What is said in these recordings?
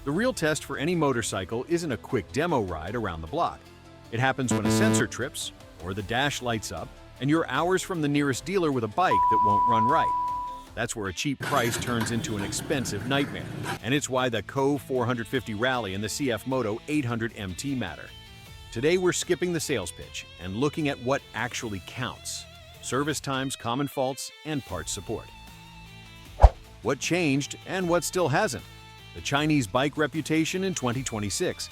The real test for any motorcycle isn't a quick demo ride around the block. It happens when a sensor trips, or the dash lights up, and you're hours from the nearest dealer with a bike that won't run right. That's where a cheap price turns into an expensive nightmare, and it's why the Kove 450 Rally and the CFMOTO 800MT matter. Today we're skipping the sales pitch and looking at what actually counts: service times, common faults, and parts support. What changed and what still hasn't? The Chinese bike reputation in 2026.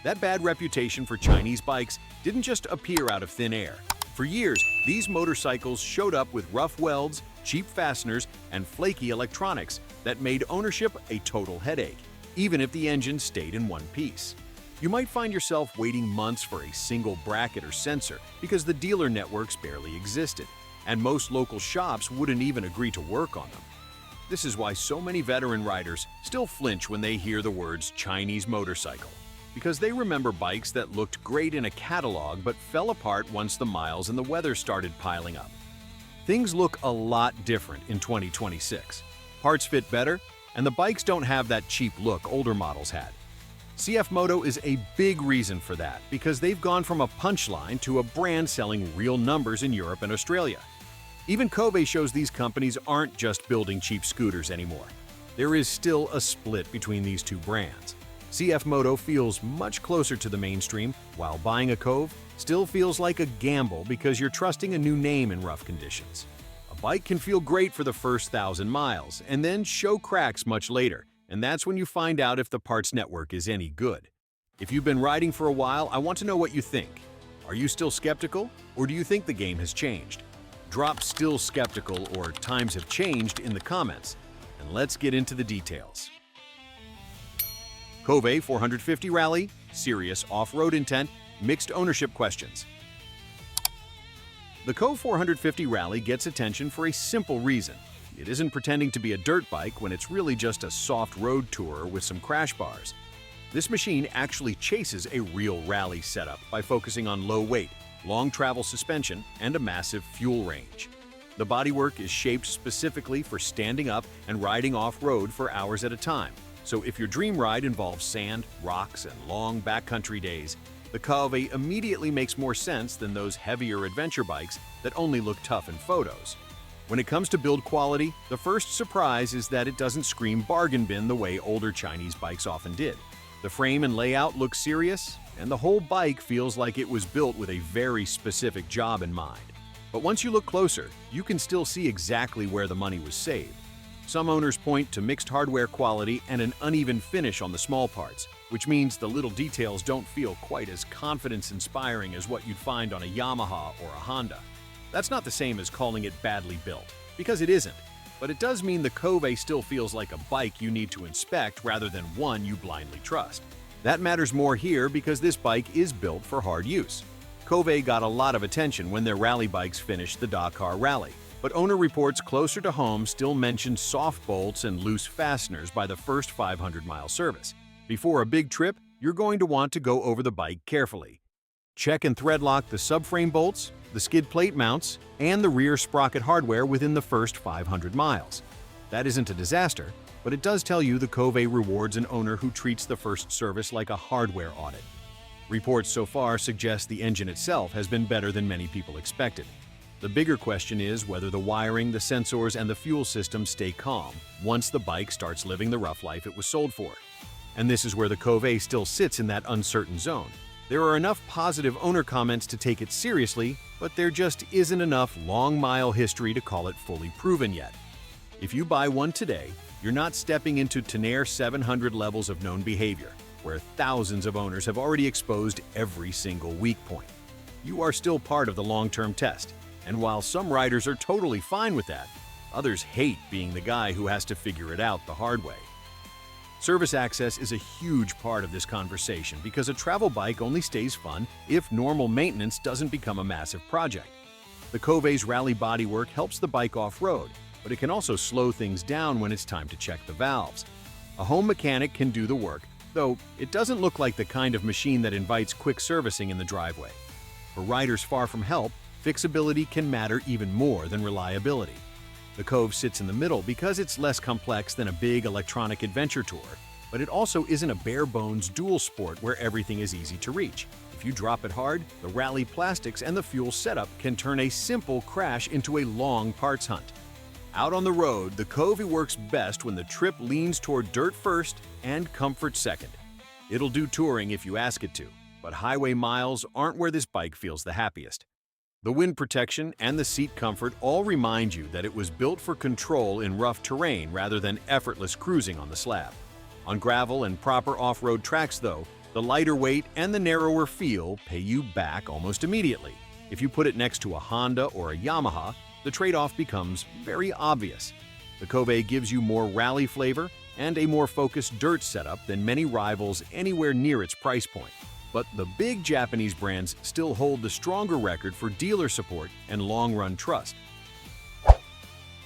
That bad reputation for Chinese bikes didn't just appear out of thin air. For years, these motorcycles showed up with rough welds, cheap fasteners, and flaky electronics that made ownership a total headache, even if the engine stayed in one piece. You might find yourself waiting months for a single bracket or sensor because the dealer networks barely existed, and most local shops wouldn't even agree to work on them. This is why so many veteran riders still flinch when they hear the words Chinese motorcycle, because they remember bikes that looked great in a catalog but fell apart once the miles and the weather started piling up. Things look a lot different in 2026. Parts fit better, and the bikes don't have that cheap look older models had. CFMOTO is a big reason for that, because they've gone from a punchline to a brand selling real numbers in Europe and Australia. Even Kove shows these companies aren't just building cheap scooters anymore. There is still a split between these two brands. CFMOTO feels much closer to the mainstream, while buying a Kove still feels like a gamble because you're trusting a new name in rough conditions. A bike can feel great for the first 1,000 miles and then show cracks much later, and that's when you find out if the parts network is any good. If you've been riding for a while, I want to know what you think. Are you still skeptical, or do you think the game has changed? Drop "still skeptical" or "times have changed" in the comments, and let's get into the details. Kove 450 Rally, serious off-road intent, mixed ownership questions. The Kove 450 Rally gets attention for a simple reason. It isn't pretending to be a dirt bike when it's really just a soft road tourer with some crash bars. This machine actually chases a real rally setup by focusing on low weight, long travel suspension, and a massive fuel range. The bodywork is shaped specifically for standing up and riding off-road for hours at a time. So if your dream ride involves sand, rocks, and long backcountry days, the Kove immediately makes more sense than those heavier adventure bikes that only look tough in photos. When it comes to build quality, the first surprise is that it doesn't scream bargain bin the way older Chinese bikes often did. The frame and layout look serious, and the whole bike feels like it was built with a very specific job in mind. But once you look closer, you can still see exactly where the money was saved. Some owners point to mixed hardware quality and an uneven finish on the small parts, which means the little details don't feel quite as confidence-inspiring as what you'd find on a Yamaha or a Honda. That's not the same as calling it badly built, because it isn't, but it does mean the Kove still feels like a bike you need to inspect rather than one you blindly trust. That matters more here because this bike is built for hard use. Kove got a lot of attention when their rally bikes finished the Dakar Rally, but owner reports closer to home still mention soft bolts and loose fasteners by the first 500-mile service. Before a big trip, you're going to want to go over the bike carefully. Check and thread lock the subframe bolts, the skid plate mounts, and the rear sprocket hardware within the first 500 miles. That isn't a disaster, but it does tell you the Kove rewards an owner who treats the first service like a hardware audit. Reports so far suggest the engine itself has been better than many people expected. The bigger question is whether the wiring, the sensors, and the fuel system stay calm once the bike starts living the rough life it was sold for. And this is where the Kove still sits in that uncertain zone. There are enough positive owner comments to take it seriously, but there just isn't enough long-mile history to call it fully proven yet. If you buy one today, you're not stepping into Tenaire 700 levels of known behavior, where thousands of owners have already exposed every single weak point. You are still part of the long-term test, and while some riders are totally fine with that, others hate being the guy who has to figure it out the hard way. Service access is a huge part of this conversation because a travel bike only stays fun if normal maintenance doesn't become a massive project. The Kove's rally bodywork helps the bike off-road, but it can also slow things down when it's time to check the valves. A home mechanic can do the work, though it doesn't look like the kind of machine that invites quick servicing in the driveway. For riders far from help, fixability can matter even more than reliability. The Kove sits in the middle because it's less complex than a big electronic adventure tour, But it also isn't a bare-bones dual sport where everything is easy to reach. If you drop it hard, the rally plastics and the fuel setup can turn a simple crash into a long parts hunt. Out on the road, the Kove works best when the trip leans toward dirt first and comfort second. It'll do touring if you ask it to, but highway miles aren't where this bike feels the happiest. The wind protection and the seat comfort all remind you that it was built for control in rough terrain rather than effortless cruising on the slab. On gravel and proper off-road tracks, though, the lighter weight and the narrower feel pay you back almost immediately. If you put it next to a Honda or a Yamaha, the trade-off becomes very obvious. The Kove gives you more rally flavor and a more focused dirt setup than many rivals anywhere near its price point. But the big Japanese brands still hold the stronger record for dealer support and long-run trust.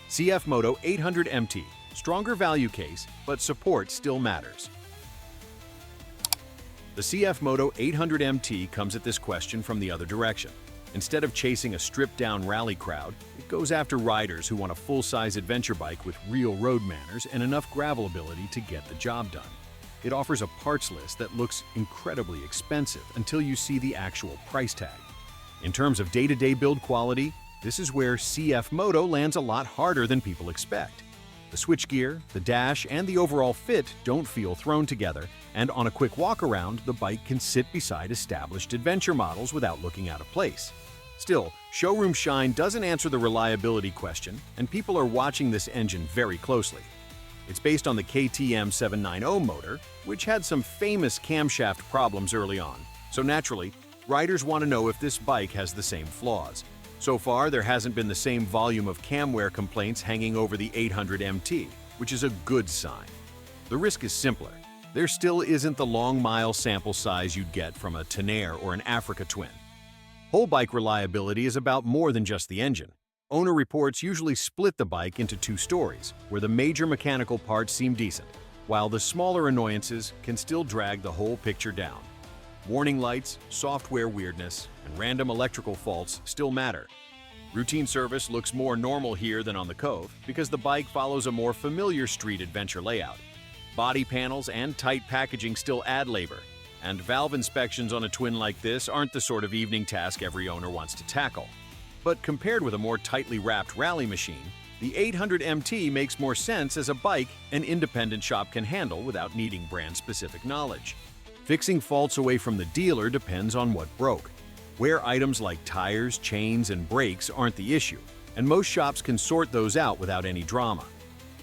CFMOTO 800MT. Stronger value case, but support still matters. The CFMOTO 800MT comes at this question from the other direction. Instead of chasing a stripped-down rally crowd, it goes after riders who want a full-size adventure bike with real road manners and enough gravel ability to get the job done. It offers a parts list that looks incredibly expensive until you see the actual price tag. In terms of day-to-day build quality, this is where CFMOTO lands a lot harder than people expect. The switchgear, the dash, and the overall fit don't feel thrown together, and on a quick walk-around, the bike can sit beside established adventure models without looking out of place. Still, showroom shine doesn't answer the reliability question, and people are watching this engine very closely. It's based on the KTM 790 motor, which had some famous camshaft problems early on, so naturally, riders want to know if this bike has the same flaws. So far, there hasn't been the same volume of cam wear complaints hanging over the 800MT, which is a good sign. The risk is simpler. There still isn't the long-mile sample size you'd get from a Tonnerre or an Africa Twin. Whole bike reliability is about more than just the engine. Owner reports usually split the bike into two stories, where the major mechanical parts seem decent, while the smaller annoyances can still drag the whole picture down. Warning lights, software weirdness, and random electrical faults still matter. Routine service looks more normal here than on the Kove because the bike follows a more familiar street adventure layout. Body panels and tight packaging still add labor, and valve inspections on a twin like this aren't the sort of evening task every owner wants to tackle. But compared with a more tightly wrapped rally machine, the 800MT makes more sense as a bike an independent shop can handle without needing brand-specific knowledge. Fixing faults away from the dealer depends on what broke. Wear items like tires, chains, and brakes aren't the issue, and most shops can sort those out without any drama.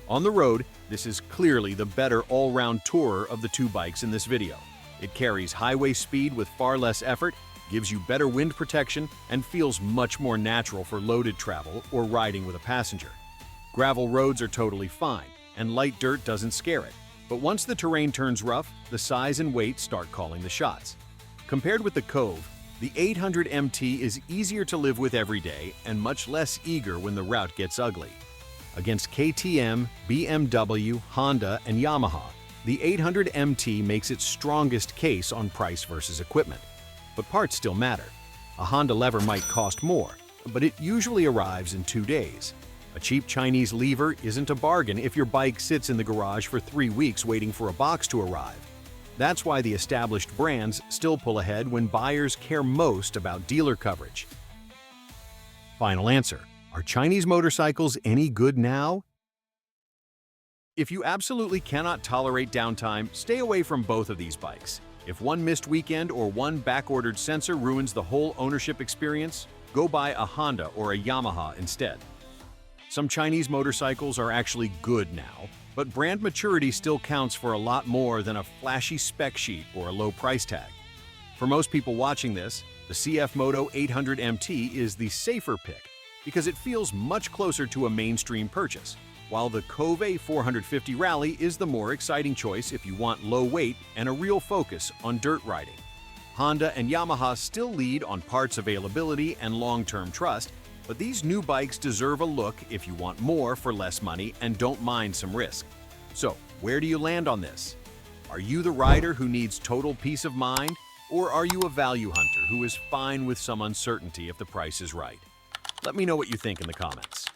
On the road, this is clearly the better all-round tourer of the two bikes in this video. It carries highway speed with far less effort, gives you better wind protection, and feels much more natural for loaded travel or riding with a passenger. Gravel roads are totally fine, and light dirt doesn't scare it. But once the terrain turns rough, the size and weight start calling the shots. Compared with the Kove, the 800MT is easier to live with every day and much less eager when the route gets ugly. Against KTM, BMW, Honda, and Yamaha, the 800MT makes its strongest case on price versus equipment. But parts still matter. A Honda lever might cost more, but it usually arrives in 2 days. A cheap Chinese lever isn't a bargain if your bike sits in the garage for 3 weeks waiting for a box to arrive. That's why the established brands still pull ahead when buyers care most about dealer coverage. Final answer: are Chinese motorcycles any good now? If you absolutely cannot tolerate downtime, stay away from both of these bikes. If one missed weekend or one back-ordered sensor ruins the whole ownership experience, go buy a Honda or a Yamaha instead. Some Chinese motorcycles are actually good now, but brand maturity still counts for a lot more than a flashy spec sheet or a low price tag. For most people watching this, the CFMOTO 800MT is the safer pick because it feels much closer to a mainstream purchase, while the Kove 450 Rally is the more exciting choice if you want low weight and a real focus on dirt riding. Honda and Yamaha still lead on parts availability and long-term trust, but these new bikes deserve a look if you want more for less money and don't mind some risk. So, where do you land on this? Are you the rider who needs total peace of mind, or are you a value hunter who is fine with some uncertainty if the price is right? Let me know what you think in the comments.